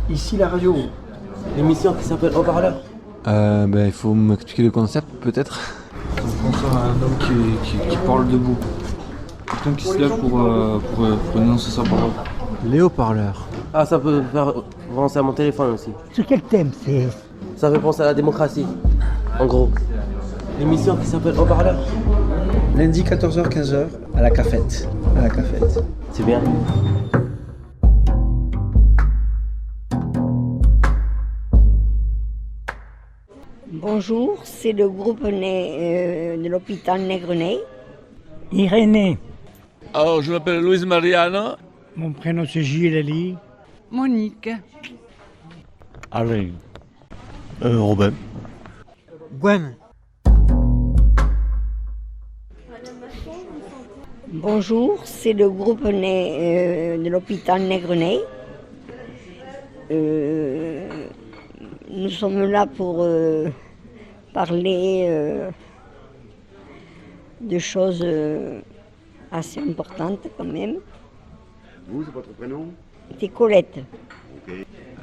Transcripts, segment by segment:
Ici la radio. L'émission qui s'appelle Haut-Parleur. Il faut m'expliquer le concept peut-être. Je pense à un homme qui parle debout. Quelqu'un qui se lève pour énoncer sa parole. Les haut-parleurs. Ah, ça peut faire penser à mon téléphone aussi. Sur quel thème c'est? Ça fait penser à la démocratie, en gros. L'émission qui s'appelle Haut-Parleur. Lundi 14h-15h à la cafette. C'est bien. Bonjour, c'est le groupe de l'hôpital Negrenay. Irénée. Alors, je m'appelle Louise Mariana. Mon prénom c'est Gilles. Monique. Alain. Robin. Gwen. Bonjour, c'est le groupe de l'hôpital Negrenay. Nous sommes là pour parler de choses assez importantes quand même. Vous, c'est votre prénom? C'est Colette. Ok.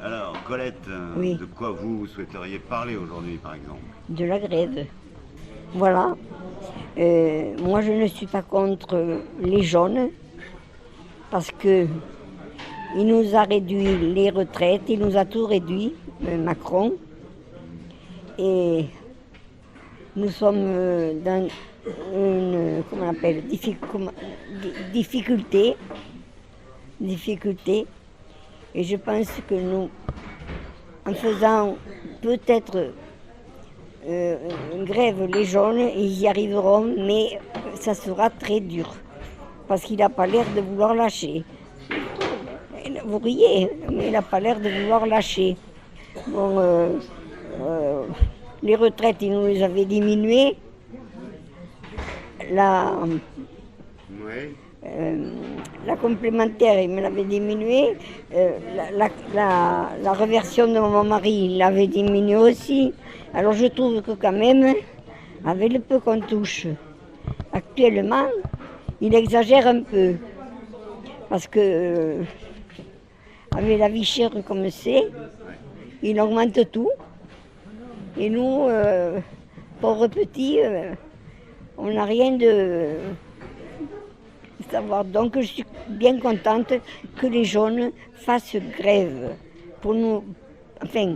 Alors, Colette, Oui. de quoi vous souhaiteriez parler aujourd'hui, par exemple? De la grève. Voilà. Moi, je ne suis pas contre les jaunes parce que il nous a réduit les retraites, il nous a tout réduit, Macron. Et nous sommes dans une difficulté. Et je pense que nous, en faisant peut-être une grève, les jaunes, ils y arriveront, mais ça sera très dur. Parce qu'il n'a pas l'air de vouloir lâcher. Vous riez, mais il n'a pas l'air de vouloir lâcher. Bon, les retraites, il nous les avait diminuées. La complémentaire, il me l'avait diminuée. La réversion de mon mari, il l'avait diminuée aussi. Alors je trouve que quand même, avec le peu qu'on touche actuellement, il exagère un peu. Parce que avec la vie chère comme c'est, il augmente tout. Et nous, pauvres petits, on n'a rien de savoir. Donc je suis bien contente que les jaunes fassent grève. Pour nous, enfin,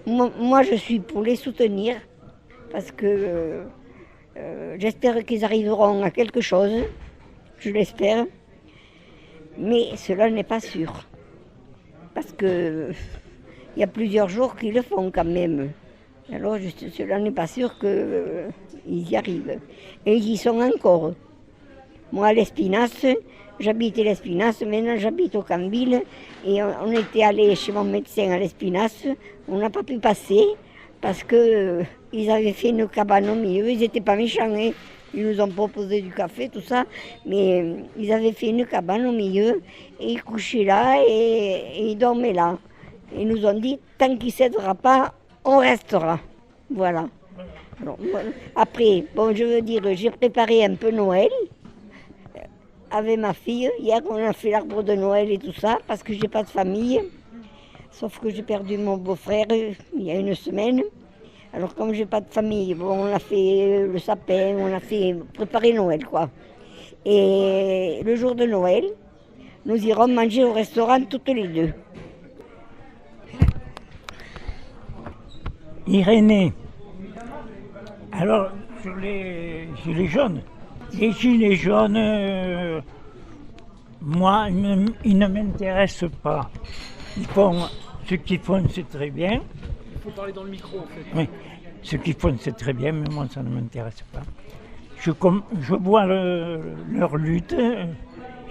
moi je suis pour les soutenir parce que j'espère qu'ils arriveront à quelque chose, je l'espère. Mais cela n'est pas sûr. Parce que il y a plusieurs jours qu'ils le font quand même. Alors cela n'est pas sûr qu'ils y arrivent. Et ils y sont encore. Moi à l'Espinasse, j'habitais l'Espinasse, maintenant j'habite au Canville. Et on était allé chez mon médecin à l'Espinasse, on n'a pas pu passer parce qu'ils avaient fait une cabane au milieu, ils n'étaient pas méchants. Hein. Ils nous ont proposé du café, tout ça, mais ils avaient fait une cabane au milieu et ils couchaient là et ils dormaient là. Ils nous ont dit, tant qu'il ne cédera pas, on restera. Voilà. Alors, après, bon, je veux dire, j'ai préparé un peu Noël avec ma fille. Hier, on a fait l'arbre de Noël et tout ça, parce que j'ai pas de famille. Sauf que j'ai perdu mon beau-frère il y a une semaine. Alors comme j'ai pas de famille, bon, on a fait le sapin, on a fait préparer Noël, quoi. Et le jour de Noël, nous irons manger au restaurant toutes les deux. Irénée. Alors, sur les gilets jaunes. Les gilets jaunes, moi, ils ne m'intéressent pas. Ce qu'ils font, c'est très bien. Il faut parler dans le micro, en fait. Oui, ce qu'ils font, c'est très bien, mais moi, ça ne m'intéresse pas. Je vois leur lutte,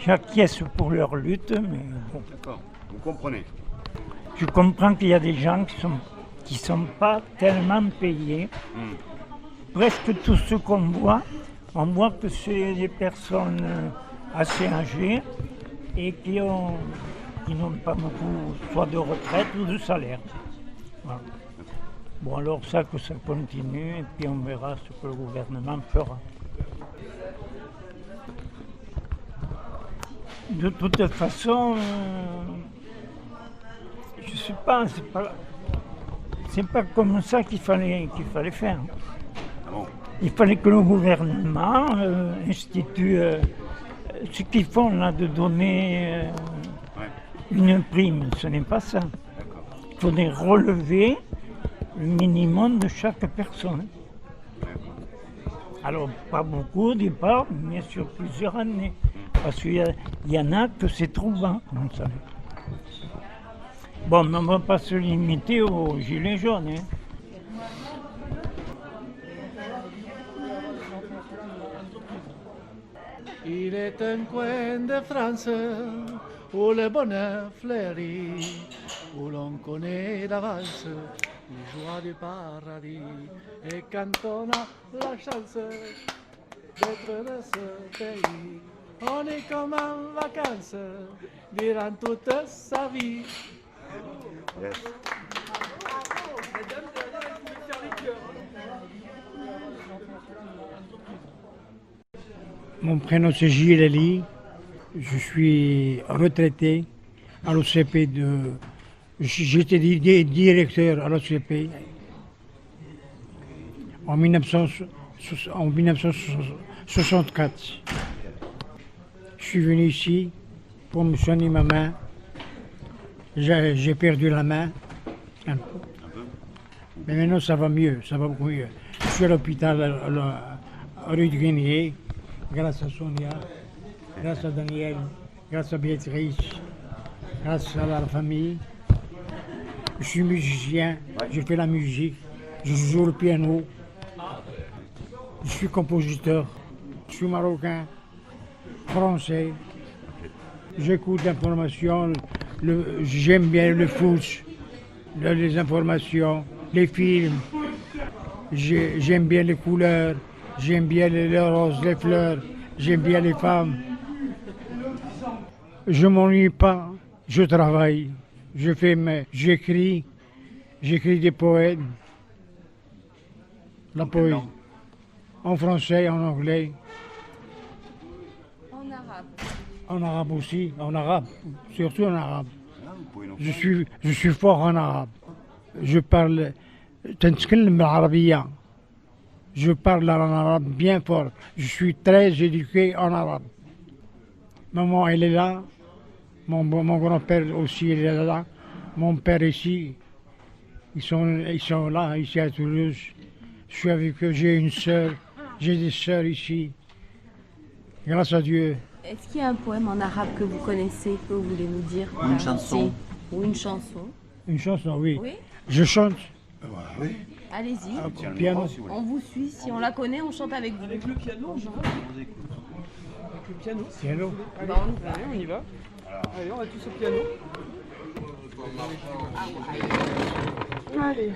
j'acquiesce pour leur lutte, mais bon. D'accord, vous comprenez. Je comprends qu'il y a des gens qui sont pas tellement payés. Presque tous ceux qu'on voit, on voit que c'est des personnes assez âgées et qui n'ont pas beaucoup, soit de retraite ou de salaire. Voilà. Bon, alors ça continue et puis on verra ce que le gouvernement fera. De toute façon, je c'est pas comme ça qu'il fallait faire. Ah bon? Il fallait que le gouvernement institue ce qu'ils font là de donner une prime. Ce n'est pas ça. Il faudrait relever le minimum de chaque personne. Alors, pas beaucoup au départ, mais sur plusieurs années. Parce qu'il y en a que c'est trop bas, comme ça. Bon, mais on ne va pas se limiter aux gilets jaunes. Hein. Il est un coin de France où le bonheur fleurit, où l'on connaît d'avance les joies du paradis. Et quand on a la chance d'être de ce pays, on est comme en vacances durant toute sa vie. Yes. Mon prénom c'est Gilles Ali. Je suis retraité à l'OCP de. J'étais directeur à l'OCP en 1964. Je suis venu ici pour me soigner ma main. J'ai perdu la main un peu. Mais maintenant ça va mieux, ça va beaucoup mieux. Je suis à l'hôpital à rue de Grenier, grâce à Sonia, grâce à Daniel, grâce à Béatrice, grâce à la famille. Je suis musicien, je fais la musique, je joue le piano, je suis compositeur, je suis marocain, français, j'écoute l'information, j'aime bien le foot, les informations, les films, j'aime bien les couleurs, j'aime bien les roses, les fleurs, j'aime bien les femmes. Je m'ennuie pas, je travaille, j'écris des poèmes, la poésie, en français, en anglais. En arabe. En arabe aussi, en arabe, surtout en arabe. Je suis fort en arabe. Je parle تنتكلم بالعربية. Je parle en arabe bien fort. Je suis très éduqué en arabe. Maman, elle est là. Mon grand-père aussi, il est là. Mon père ici. Ils sont là, ici à Toulouse. Je suis avec eux. J'ai une sœur. J'ai des sœurs ici. Grâce à Dieu. Est-ce qu'il y a un poème en arabe que vous connaissez, que vous voulez nous dire? Une chanson. Ou une chanson. Une chanson, oui. Oui. Je chante. Oui. Allez-y. Piano. On vous suit. Si on la connaît, on chante avec vous. Avec le piano, genre. Avec le piano. Piano. Bah, On y va. Allez, on va tous au piano. Allez.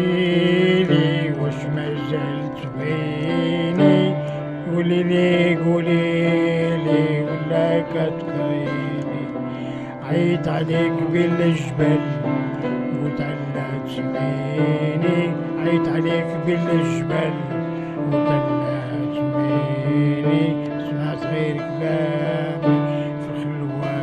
قوليلي وش ما زلت بيني قوليلي ولا كتكريني عيت عليك بالجبل وطلعت سنيني عيت عليك بالجبل وطلعت سنيني سمعت غير كلامي في الخلوة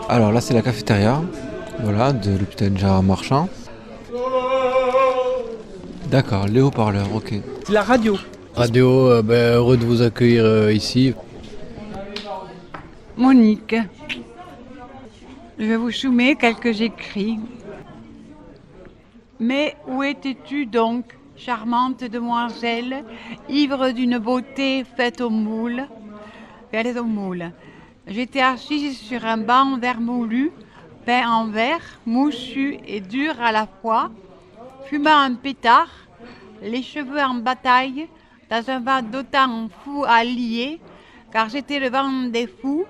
Alors là, c'est la cafétéria, voilà, de l'hôpital Gérard Marchand. D'accord, les haut-parleurs, ok. C'est la radio. Radio, heureux de vous accueillir ici. Monique, je vous soumets quelques écrits. Mais où étais-tu donc, charmante demoiselle, ivre d'une beauté faite au moule? J'étais assise sur un banc vermoulu, peint en verre, moussu et dur à la fois, fumant un pétard, les cheveux en bataille, dans un vent d'autant fou à lier, car j'étais le vent des fous,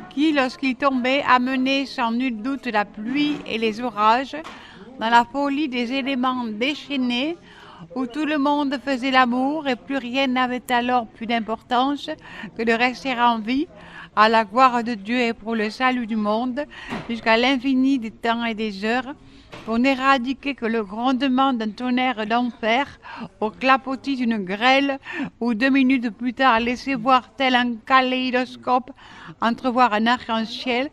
qui, lorsqu'il tombait, amenait sans nul doute la pluie et les orages, dans la folie des éléments déchaînés, où tout le monde faisait l'amour et plus rien n'avait alors plus d'importance que de rester en vie, à la gloire de Dieu et pour le salut du monde, jusqu'à l'infini des temps et des heures, pour n'éradiquer que le grondement d'un tonnerre d'enfer, au clapotis d'une grêle, ou 2 minutes plus tard laisser voir tel un kaléidoscope, entrevoir un arc-en-ciel,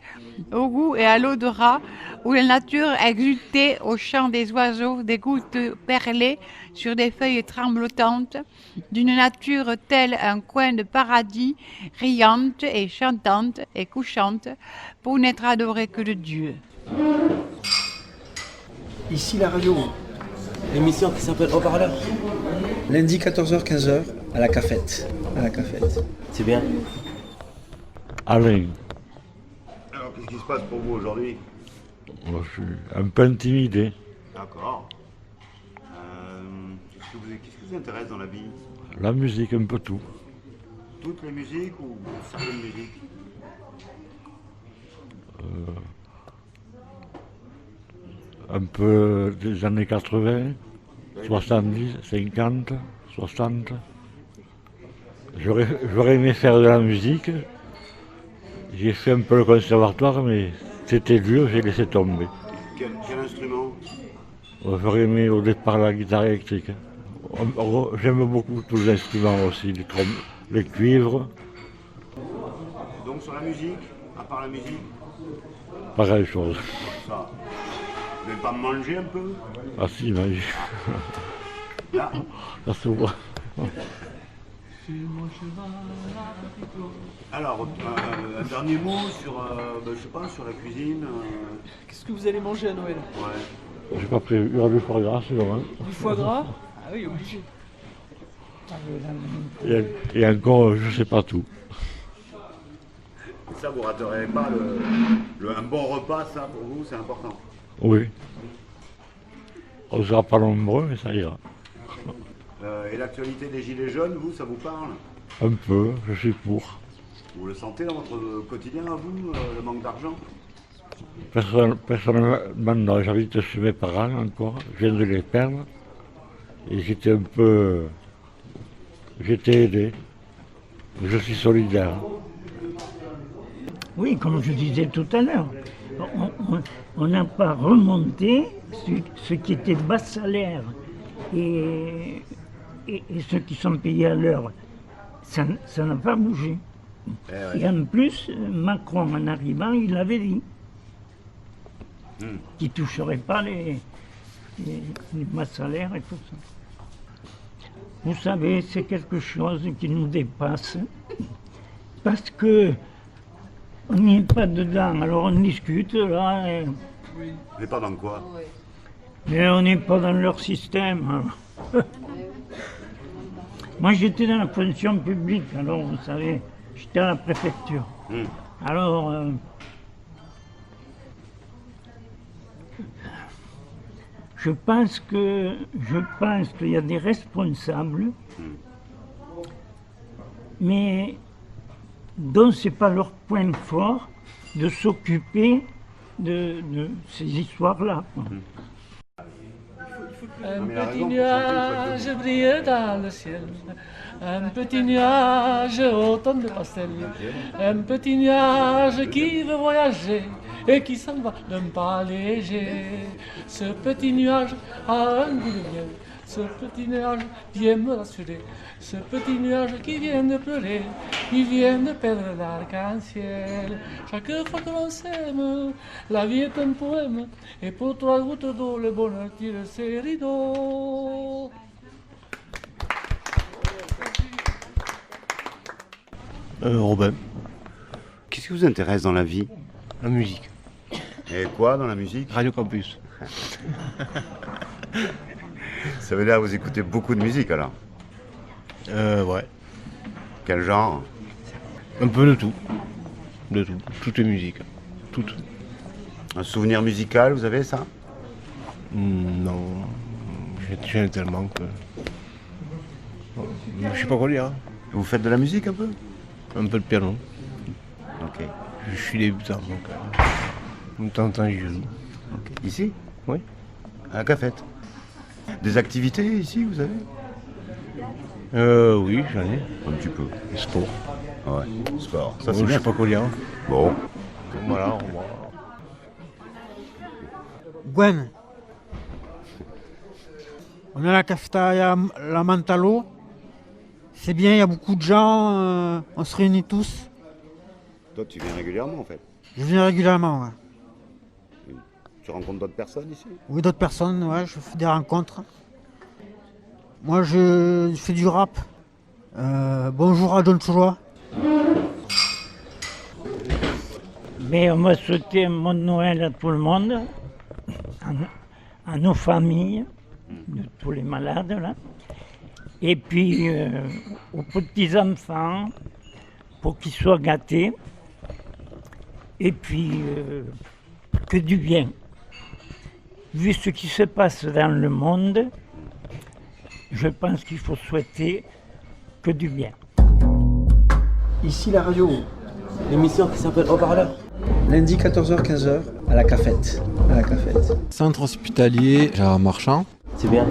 au goût et à l'odorat, où la nature exultait au chant des oiseaux, des gouttes perlées sur des feuilles tremblotantes, d'une nature telle un coin de paradis, riante et chantante et couchante, pour n'être adorée que de Dieu. Ici la radio. L'émission qui s'appelle Haut-parleur. Lundi 14h-15h à la cafette. C'est bien. Alain, Alors, qu'est-ce qui se passe pour vous aujourd'hui? moi, je suis un peu intimidé. D'accord. Qu'est-ce qui vous intéresse dans la vie? La musique, un peu tout. Toutes les musiques ou certaines musiques? Un peu des années 80, 70, 50, 60. J'aurais aimé faire de la musique. J'ai fait un peu le conservatoire, mais c'était dur, j'ai laissé tomber. Quel instrument? J'aurais aimé au départ la guitare électrique. J'aime beaucoup tous les instruments aussi, les cuivres. Donc sur la musique, à part la musique? Pas grand chose. Ça. Vous n'allez pas manger un peu? Ah si, mais Là. ça se voit. Alors, un dernier mot sur, je sais pas, sur la cuisine. Qu'est-ce que vous allez manger à Noël? Ouais. J'ai pas prévu, il y aura du foie gras, c'est normal. Du foie gras? Ah oui, obligé. Et encore, je sais pas tout. Ça, vous raterez pas un bon repas, ça, pour vous, c'est important. Oui. On ne sera pas nombreux, mais ça ira. Et l'actualité des Gilets jaunes, vous, ça vous parle? Un peu, je suis pour. Vous le sentez dans votre quotidien, à vous, le manque d'argent? Personnellement, non, j'habite chez mes parents encore, je viens de les perdre. Et j'étais un peu... J'étais aidé. Je suis solidaire. Oui, comme je disais tout à l'heure, on n'a pas remonté ce qui était bas salaire et ceux qui sont payés à l'heure. Ça n'a pas bougé. Et en plus, Macron, en arrivant, il avait dit qu'il ne toucherait pas les bas salaires et tout ça. Vous savez, c'est quelque chose qui nous dépasse parce que on n'est pas dedans, alors on discute là. Mais pas dans quoi? Mais on n'est pas dans leur système. Moi j'étais dans la fonction publique, alors vous savez, j'étais à la préfecture. Alors, je pense qu'il y a des responsables, mais dont ce n'est pas leur point fort de s'occuper de ces histoires-là. Un petit nuage brillait dans le ciel, un petit nuage au ton de pastel, un petit nuage qui veut voyager et qui s'en va d'un pas léger. Ce petit nuage a un goût de miel, ce petit nuage vient me rassurer. Ce petit nuage qui vient de pleurer, il vient de perdre l'arc-en-ciel. Chaque fois que l'on s'aime, la vie est un poème, et pour 3 gouttes d'eau, le bonheur tire ses rideaux. Robin. Qu'est-ce qui vous intéresse dans la vie? La musique. Et quoi dans la musique? Radio Campus. Ça veut dire que vous écoutez beaucoup de musique alors? Ouais. Quel genre? Un peu de tout. De tout. Toutes les musiques. Toutes. Un souvenir musical, vous avez ça? Non. J'en ai tellement que... Je sais pas quoi dire. Vous faites de la musique un peu? Un peu de piano. Ok. Je suis débutant, donc... de temps en temps, j'y joue. Okay. Ici? Oui. À la cafette. Des activités ici, vous avez? Oui, j'en ai. Un petit peu. Sport. Ouais, sport. Ça, Bon, c'est je bien. sais pas quoi dire. Bon. Voilà, Gwen. On est à la cafetaria La Mantalo. C'est bien, il y a beaucoup de gens, on se réunit tous. Toi, tu viens régulièrement en fait? Je viens régulièrement, ouais. Tu rencontres d'autres personnes ici? Oui, d'autres personnes, ouais, je fais des rencontres. Moi, je fais du rap. Bonjour à John Choua. Mais on va souhaiter un bon Noël à tout le monde, à nos familles, de tous les malades là. Et puis aux petits-enfants, pour qu'ils soient gâtés. Et puis que du bien. Vu ce qui se passe dans le monde, je pense qu'il faut souhaiter que du bien. Ici la radio, l'émission qui s'appelle Haut-Parleur. Lundi 14h-15h à la cafette. À la cafette. Centre hospitalier Gérard Marchand. C'est bien.